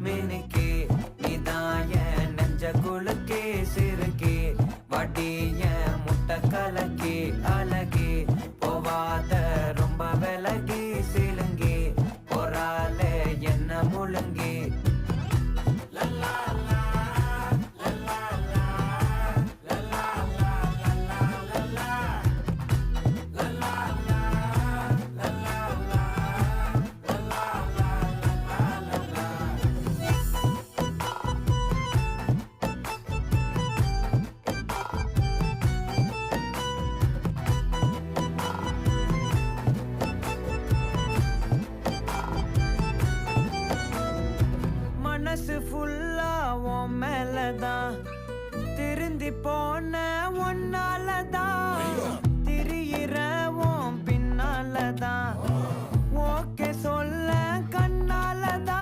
மினுக்கே நீதான் என் நெஞ்ச குலுக்கே சிறுக்கே வடிய முட்டை கலக்கே அழகே போவாத ரொம்ப விலகி சிலுங்கி போறாலே என்ன முழுங்கி மனசு ஃபுல்லா உன் மேலதான் திருந்தி போன ஒன்னாலதான் திரியிற உன் பின்னாலதான்